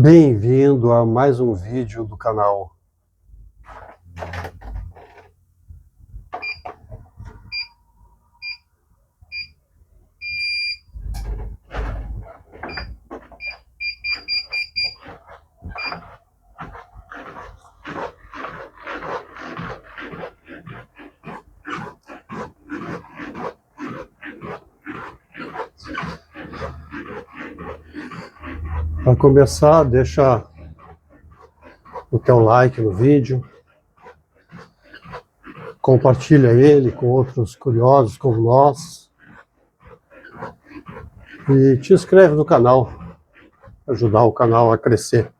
Bem-vindo a mais um vídeo do canal. Para começar, deixa o teu like no vídeo, compartilha ele com outros curiosos como nós e te inscreve no canal, ajudar o canal a crescer.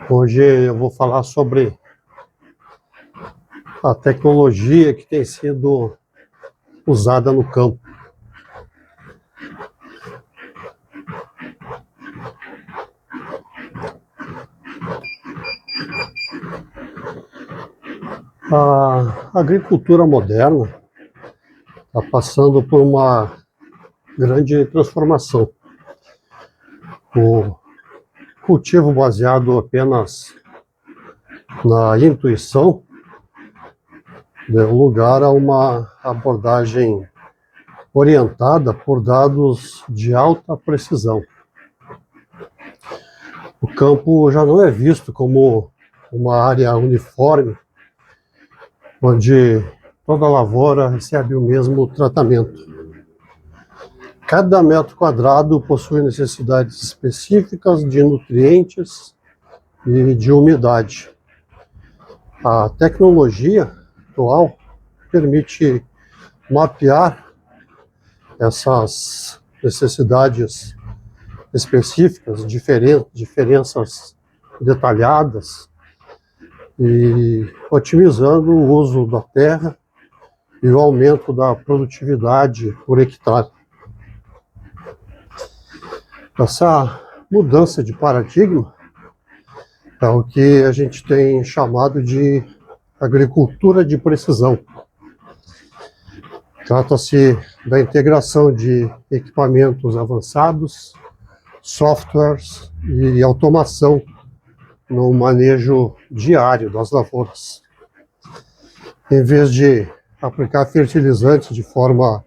Hoje eu vou falar sobre a tecnologia que tem sido usada no campo. A agricultura moderna está passando por uma grande transformação. O cultivo baseado apenas na intuição deu lugar a uma abordagem orientada por dados de alta precisão. O campo já não é visto como uma área uniforme, onde toda lavoura recebe o mesmo tratamento. Cada metro quadrado possui necessidades específicas de nutrientes e de umidade. A tecnologia atual permite mapear essas necessidades específicas, diferenças detalhadas, e otimizando o uso da terra e o aumento da produtividade por hectare. Essa mudança de paradigma é o que a gente tem chamado de agricultura de precisão. Trata-se da integração de equipamentos avançados, softwares e automação no manejo diário das lavouras. Em vez de aplicar fertilizantes de forma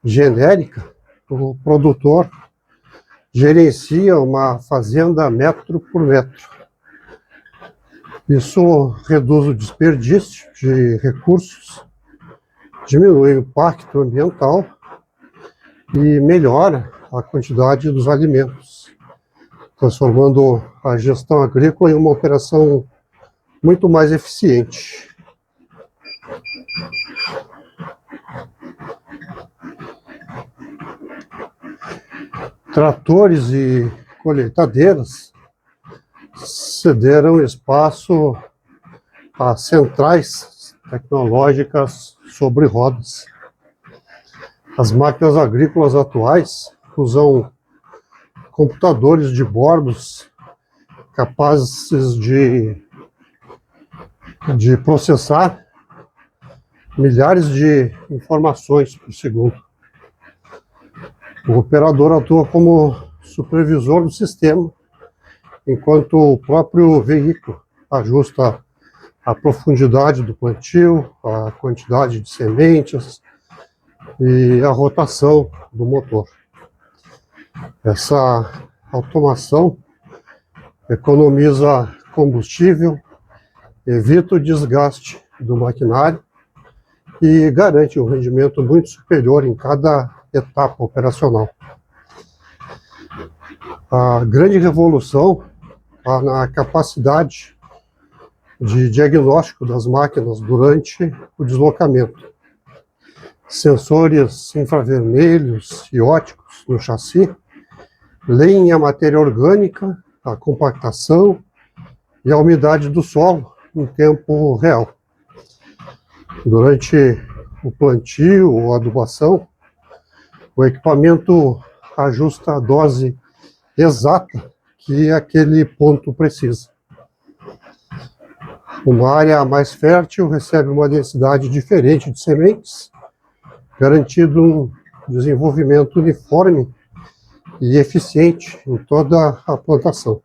genérica, o produtor gerencia uma fazenda metro por metro. Isso reduz o desperdício de recursos, diminui o impacto ambiental e melhora a quantidade dos alimentos, transformando a gestão agrícola em uma operação muito mais eficiente. Tratores e colheitadeiras cederam espaço a centrais tecnológicas sobre rodas. As máquinas agrícolas atuais usam computadores de bordos capazes de processar milhares de informações por segundo. O operador atua como supervisor do sistema, enquanto o próprio veículo ajusta a profundidade do plantio, a quantidade de sementes e a rotação do motor. Essa automação economiza combustível, evita o desgaste do maquinário e garante um rendimento muito superior em cada etapa operacional. A grande revolução está na capacidade de diagnóstico das máquinas durante o deslocamento. Sensores infravermelhos e óticos no chassi leem a matéria orgânica, a compactação e a umidade do solo em tempo real. Durante o plantio ou adubação, o equipamento ajusta a dose exata que aquele ponto precisa. Uma área mais fértil recebe uma densidade diferente de sementes garantindo um desenvolvimento uniforme e eficiente em toda a plantação.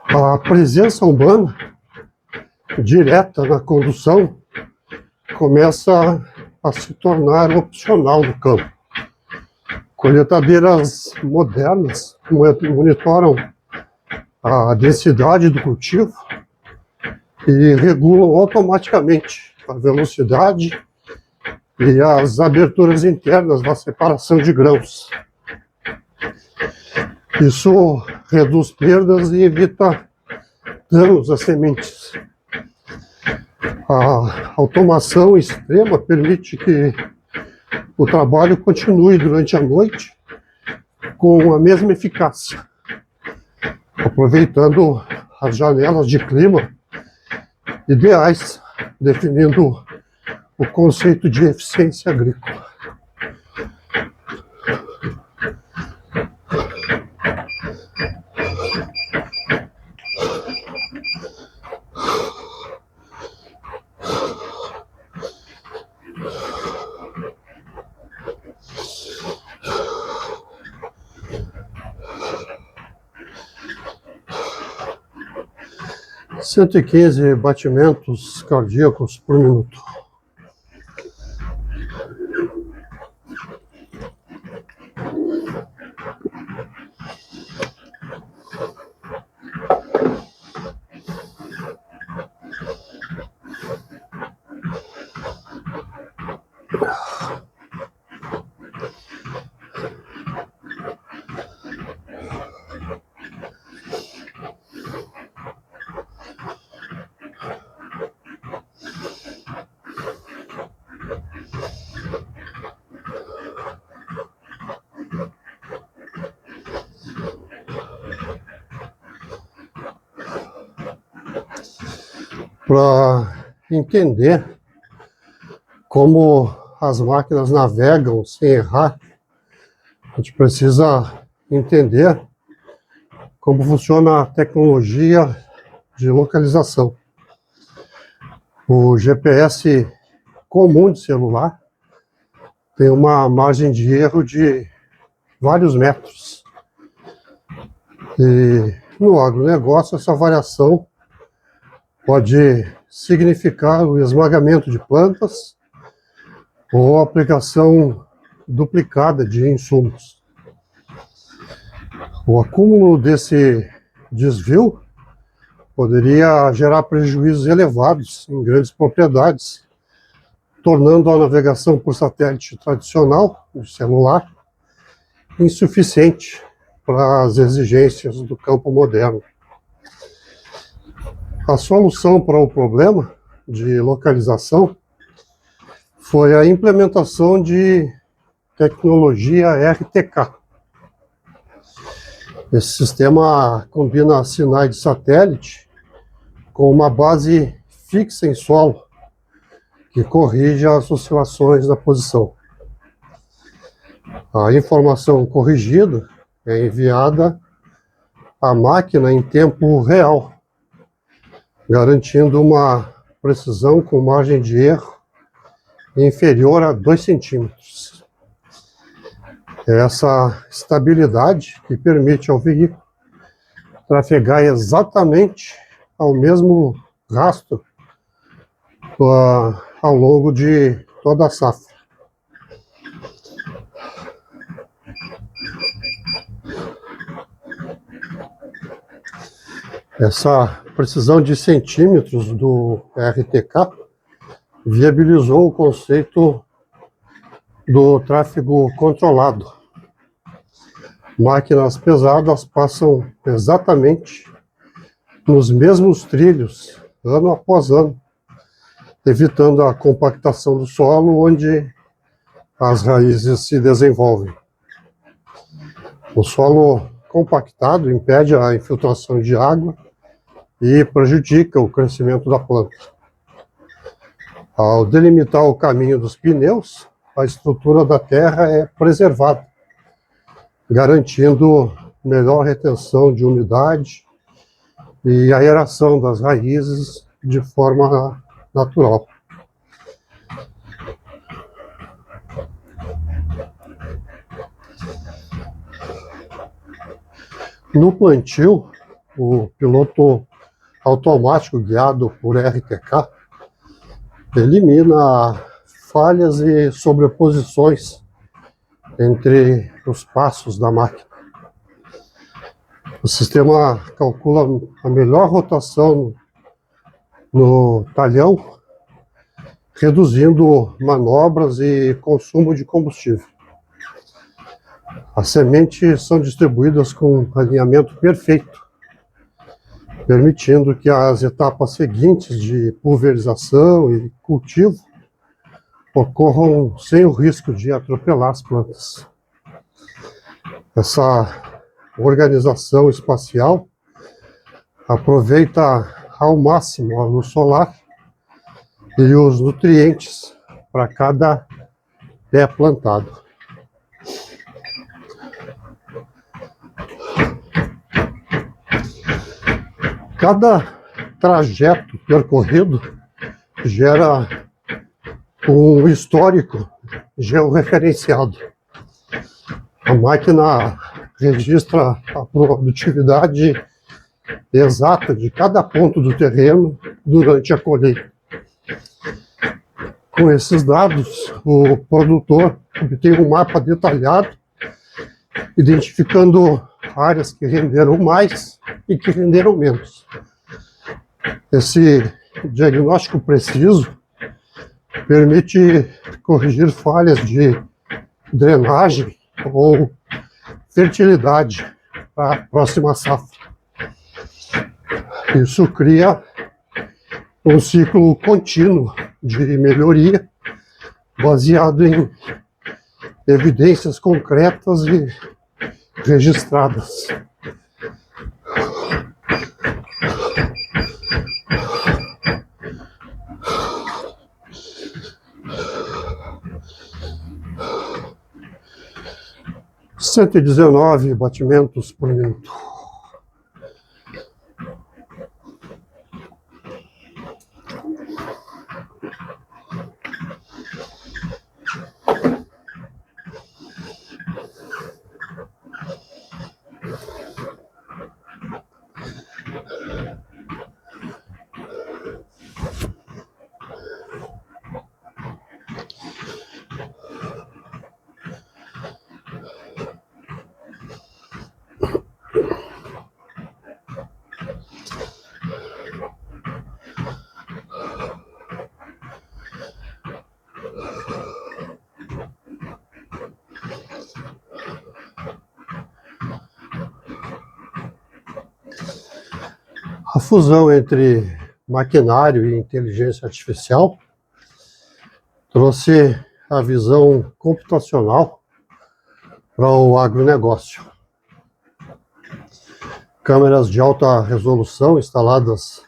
A presença humana direta na condução começa a se tornar opcional no campo. Colheitadeiras modernas monitoram a densidade do cultivo e regulam automaticamente a velocidade e as aberturas internas da separação de grãos. Isso reduz perdas e evita danos às sementes. A automação extrema permite que o trabalho continue durante a noite com a mesma eficácia, aproveitando as janelas de clima ideais, definindo o conceito de eficiência agrícola. Cento e 115 batimentos cardíacos por minuto. Para entender como as máquinas navegam sem errar, a gente precisa entender como funciona a tecnologia de localização. O GPS comum de celular tem uma margem de erro de vários metros. E no agronegócio, essa variação pode significar o esmagamento de plantas ou a aplicação duplicada de insumos. O acúmulo desse desvio poderia gerar prejuízos elevados em grandes propriedades, tornando a navegação por satélite tradicional, de celular, insuficiente para as exigências do campo moderno. A solução para o problema de localização foi a implementação de tecnologia RTK. Esse sistema combina sinais de satélite com uma base fixa em solo, que corrige as oscilações da posição. A informação corrigida é enviada à máquina em tempo real, garantindo uma precisão com margem de erro inferior a 2 centímetros. É essa estabilidade que permite ao veículo trafegar exatamente ao mesmo rastro ao longo de toda a safra. Essa precisão de centímetros do RTK viabilizou o conceito do tráfego controlado. Máquinas pesadas passam exatamente nos mesmos trilhos, ano após ano, evitando a compactação do solo onde as raízes se desenvolvem. O solo compactado impede a infiltração de água e prejudica o crescimento da planta. Ao delimitar o caminho dos pneus, a estrutura da terra é preservada, garantindo melhor retenção de umidade e a aeração das raízes de forma natural. No plantio, o piloto automático guiado por RTK elimina falhas e sobreposições entre os passos da máquina. O sistema calcula a melhor rotação no talhão, reduzindo manobras e consumo de combustível. As sementes são distribuídas com alinhamento perfeito, permitindo que as etapas seguintes de pulverização e cultivo ocorram sem o risco de atropelar as plantas. Essa organização espacial aproveita ao máximo a luz solar e os nutrientes para cada pé plantado. Cada trajeto percorrido gera um histórico georreferenciado. A máquina registra a produtividade exata de cada ponto do terreno durante a colheita. Com esses dados, o produtor obtém um mapa detalhado, identificando áreas que renderam mais e que renderam menos. Esse diagnóstico preciso permite corrigir falhas de drenagem ou fertilidade para a próxima safra. Isso cria um ciclo contínuo de melhoria baseado em evidências concretas e registradas. Cento e 119 batimentos por minuto. A fusão entre maquinário e inteligência artificial trouxe a visão computacional para o agronegócio. Câmeras de alta resolução instaladas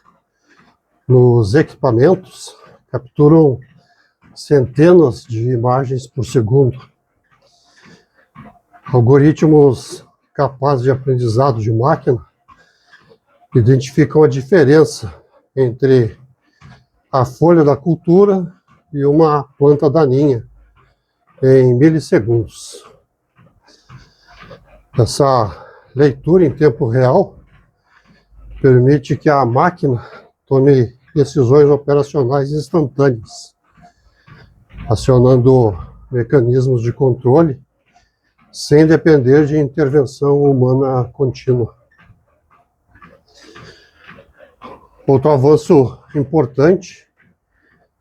nos equipamentos capturam centenas de imagens por segundo. Algoritmos capazes de aprendizado de máquina identificam a diferença entre a folha da cultura e uma planta daninha em milissegundos. Essa leitura em tempo real permite que a máquina tome decisões operacionais instantâneas, acionando mecanismos de controle sem depender de intervenção humana contínua. Outro avanço importante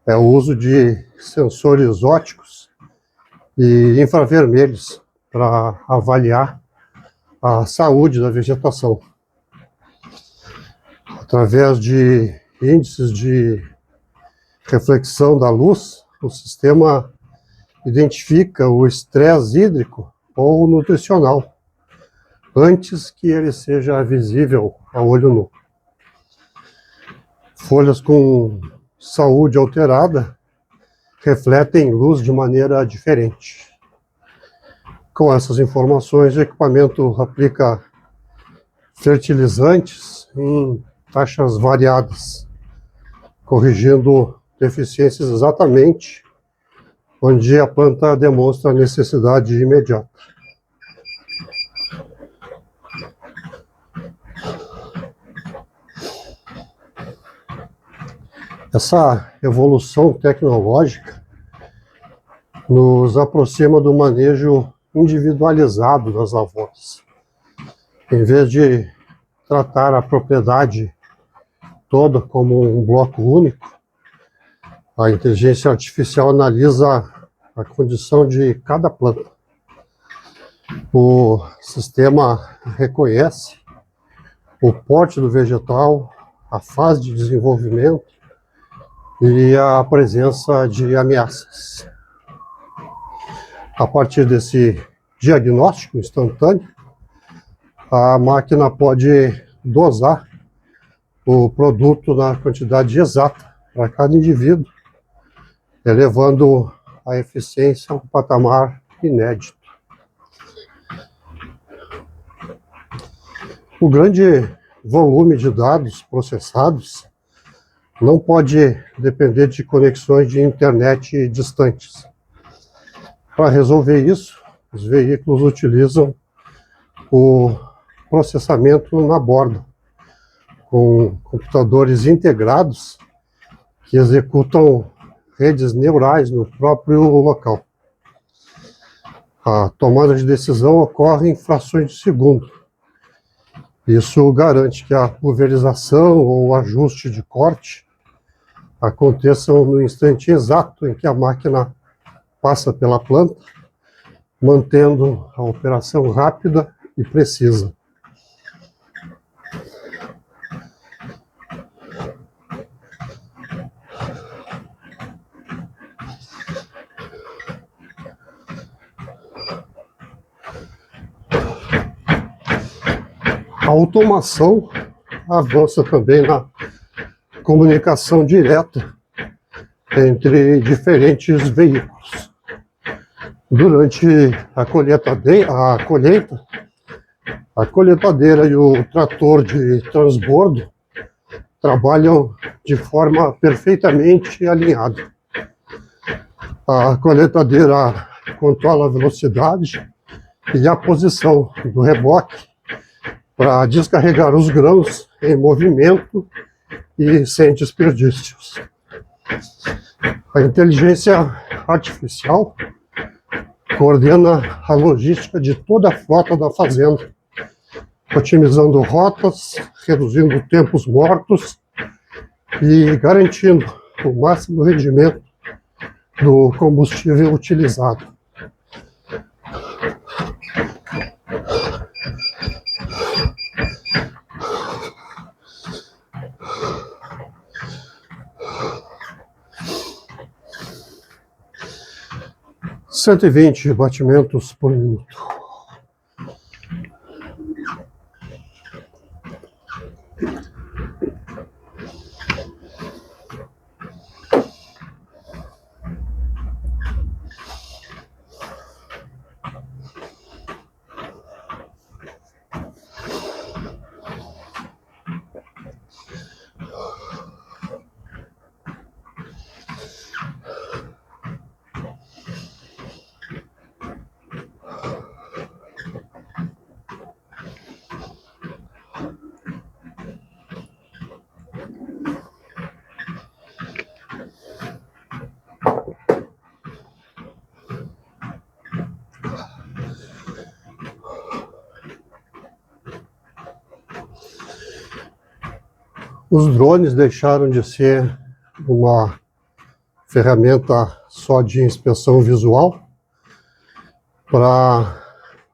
é o uso de sensores ópticos e infravermelhos para avaliar a saúde da vegetação. Através de índices de reflexão da luz, o sistema identifica o estresse hídrico ou nutricional antes que ele seja visível a olho nu. Folhas com saúde alterada refletem luz de maneira diferente. Com essas informações, o equipamento aplica fertilizantes em taxas variadas, corrigindo deficiências exatamente onde a planta demonstra necessidade imediata. Essa evolução tecnológica nos aproxima do manejo individualizado das lavouras. Em vez de tratar a propriedade toda como um bloco único, a inteligência artificial analisa a condição de cada planta. O sistema reconhece o porte do vegetal, a fase de desenvolvimento e a presença de ameaças. A partir desse diagnóstico instantâneo, a máquina pode dosar o produto na quantidade exata para cada indivíduo, elevando a eficiência a um patamar inédito. O grande volume de dados processados não pode depender de conexões de internet distantes. Para resolver isso, os veículos utilizam o processamento na borda, com computadores integrados que executam redes neurais no próprio local. A tomada de decisão ocorre em frações de segundo. Isso garante que a pulverização ou ajuste de corte aconteçam no instante exato em que a máquina passa pela planta, mantendo a operação rápida e precisa. A automação avança também na comunicação direta entre diferentes veículos. Durante a colheitadeira e o trator de transbordo trabalham de forma perfeitamente alinhada. A colheitadeira controla a velocidade e a posição do reboque para descarregar os grãos em movimento e sem desperdícios. A inteligência artificial coordena a logística de toda a frota da fazenda, otimizando rotas, reduzindo tempos mortos e garantindo o máximo rendimento do combustível utilizado. Cento e 120 batimentos por minuto. Os drones deixaram de ser uma ferramenta só de inspeção visual para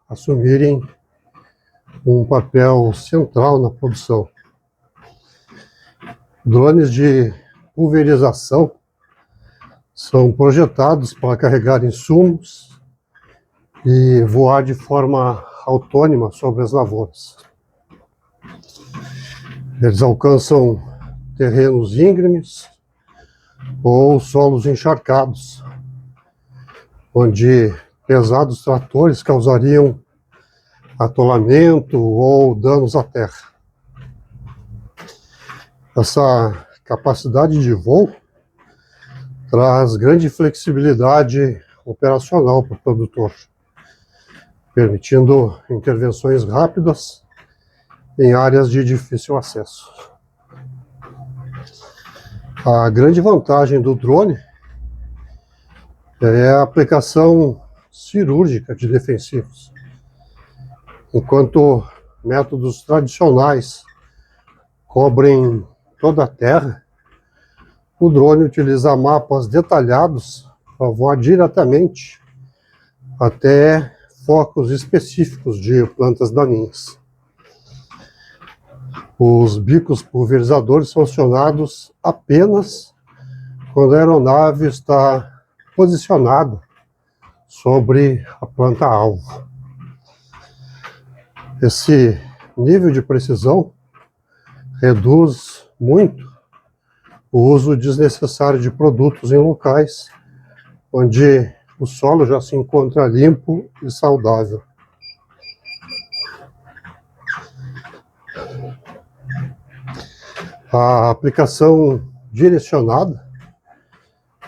assumirem um papel central na produção. Drones de pulverização são projetados para carregar insumos e voar de forma autônoma sobre as lavouras. Eles alcançam terrenos íngremes ou solos encharcados, onde pesados tratores causariam atolamento ou danos à terra. Essa capacidade de voo traz grande flexibilidade operacional para o produtor, permitindo intervenções rápidas em áreas de difícil acesso. A grande vantagem do drone é a aplicação cirúrgica de defensivos. Enquanto métodos tradicionais cobrem toda a terra, o drone utiliza mapas detalhados para voar diretamente até focos específicos de plantas daninhas. Os bicos pulverizadores são acionados apenas quando a aeronave está posicionada sobre a planta-alvo. Esse nível de precisão reduz muito o uso desnecessário de produtos em locais onde o solo já se encontra limpo e saudável. A aplicação direcionada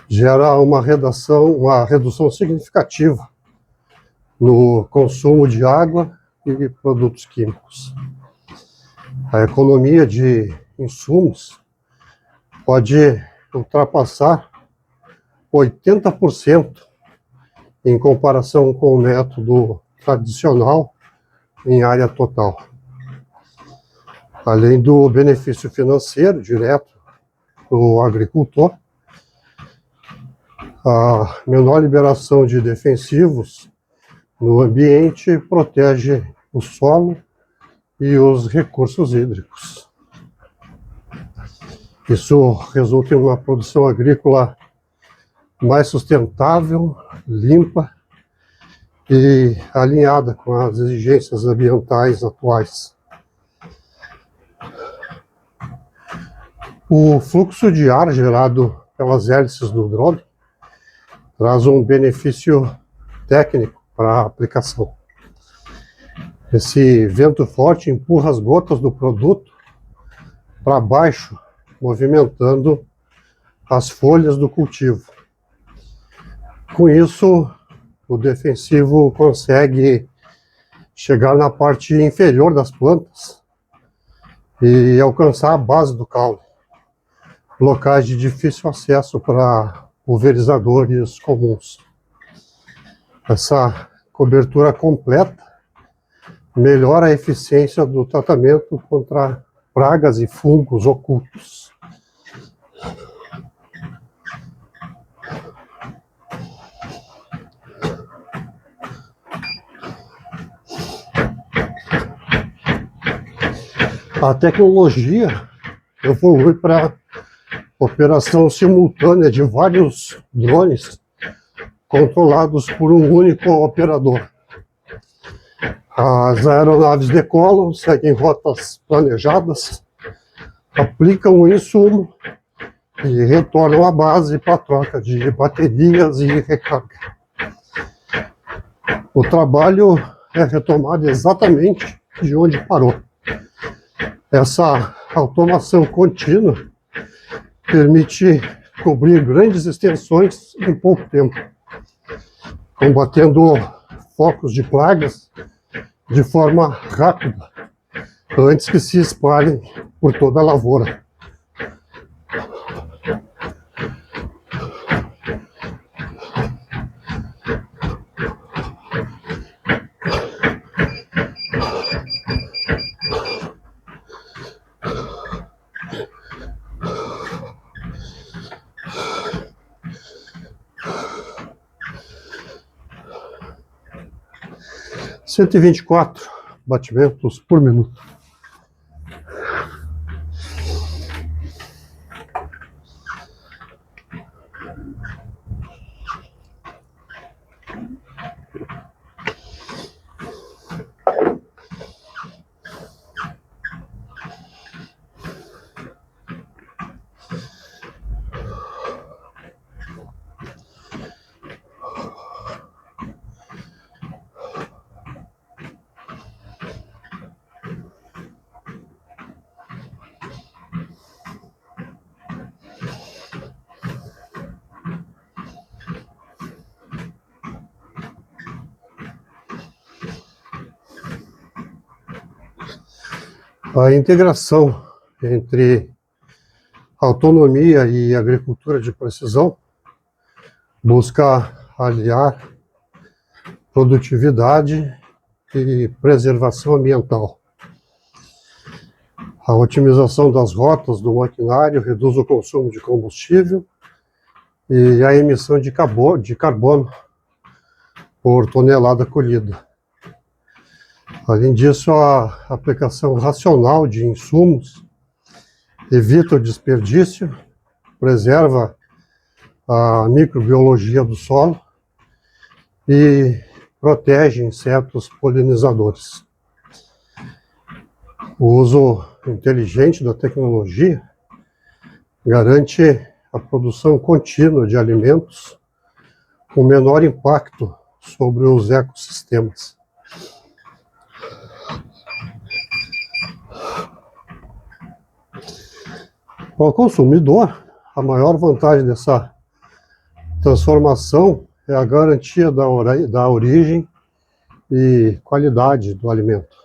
gera uma redução significativa no consumo de água e produtos químicos. A economia de insumos pode ultrapassar 80% em comparação com o método tradicional em área total. Além do benefício financeiro direto para o agricultor, a menor liberação de defensivos no ambiente protege o solo e os recursos hídricos. Isso resulta em uma produção agrícola mais sustentável, limpa e alinhada com as exigências ambientais atuais. O fluxo de ar gerado pelas hélices do drone traz um benefício técnico para a aplicação. Esse vento forte empurra as gotas do produto para baixo, movimentando as folhas do cultivo. Com isso, o defensivo consegue chegar na parte inferior das plantas e alcançar a base do caule, locais de difícil acesso para pulverizadores comuns. Essa cobertura completa melhora a eficiência do tratamento contra pragas e fungos ocultos. A tecnologia evolui para operação simultânea de vários drones controlados por um único operador. As aeronaves decolam, seguem rotas planejadas, aplicam o insumo e retornam à base para troca de baterias e recarga. O trabalho é retomado exatamente de onde parou. Essa automação contínua permite cobrir grandes extensões em pouco tempo, combatendo focos de pragas de forma rápida, antes que se espalhem por toda a lavoura. Cento e 124 batimentos por minuto. A integração entre autonomia e agricultura de precisão busca aliar produtividade e preservação ambiental. A otimização das rotas do maquinário reduz o consumo de combustível e a emissão de carbono por tonelada colhida. Além disso, a aplicação racional de insumos evita o desperdício, preserva a microbiologia do solo e protege insetos polinizadores. O uso inteligente da tecnologia garante a produção contínua de alimentos com menor impacto sobre os ecossistemas. Para o consumidor, a maior vantagem dessa transformação é a garantia da origem e qualidade do alimento.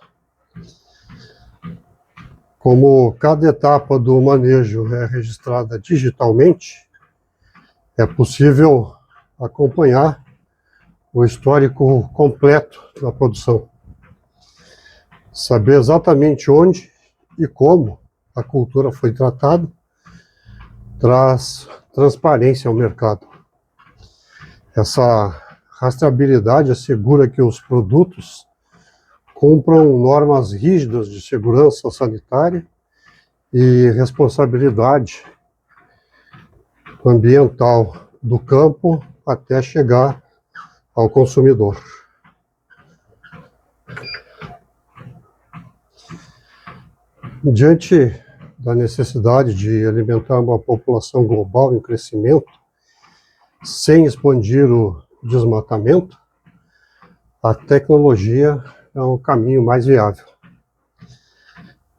Como cada etapa do manejo é registrada digitalmente, é possível acompanhar o histórico completo da produção. Saber exatamente onde e como a cultura foi tratada traz transparência ao mercado. Essa rastreabilidade assegura que os produtos cumpram normas rígidas de segurança sanitária e responsabilidade ambiental do campo até chegar ao consumidor. Diante da necessidade de alimentar uma população global em crescimento, sem expandir o desmatamento, a tecnologia é um caminho mais viável.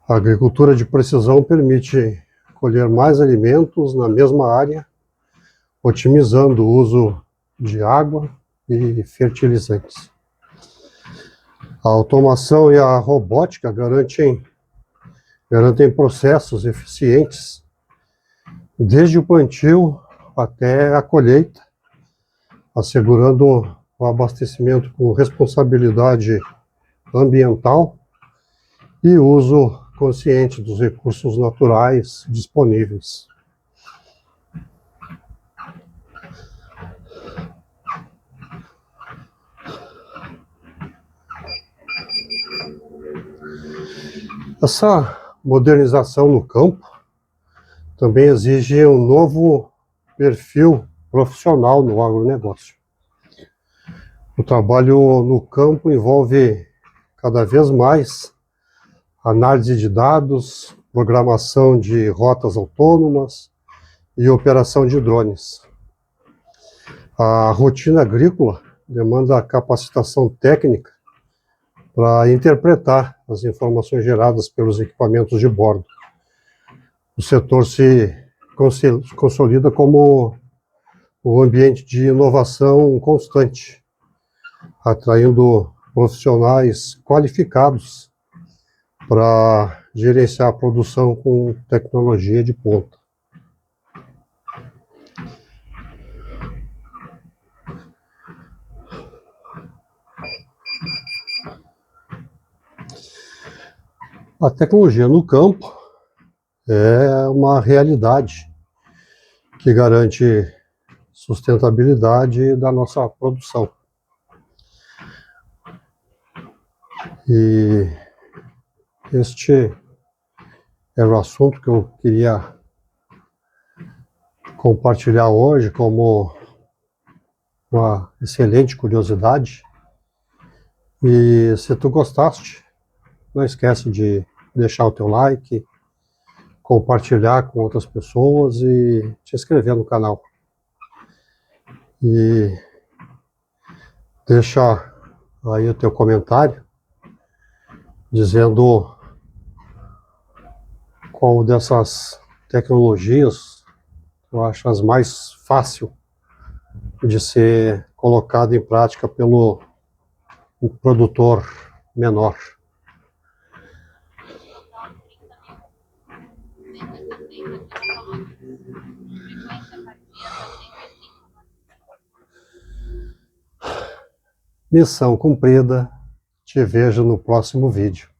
A agricultura de precisão permite colher mais alimentos na mesma área, otimizando o uso de água e fertilizantes. A automação e a robótica garantem processos eficientes, desde o plantio até a colheita, assegurando o abastecimento com responsabilidade ambiental e uso consciente dos recursos naturais disponíveis. Essa modernização no campo também exige um novo perfil profissional no agronegócio. O trabalho no campo envolve cada vez mais análise de dados, programação de rotas autônomas e operação de drones. A rotina agrícola demanda capacitação técnica para interpretar as informações geradas pelos equipamentos de bordo. O setor se consolida como um ambiente de inovação constante, atraindo profissionais qualificados para gerenciar a produção com tecnologia de ponta. A tecnologia no campo é uma realidade que garante sustentabilidade da nossa produção. E este era o assunto que eu queria compartilhar hoje como uma excelente curiosidade. E se tu gostaste, não esquece de deixar o teu like, compartilhar com outras pessoas e te inscrever no canal. E deixa aí o teu comentário dizendo qual dessas tecnologias tu achas mais fácil de ser colocado em prática pelo produtor menor. Missão cumprida. Te vejo no próximo vídeo.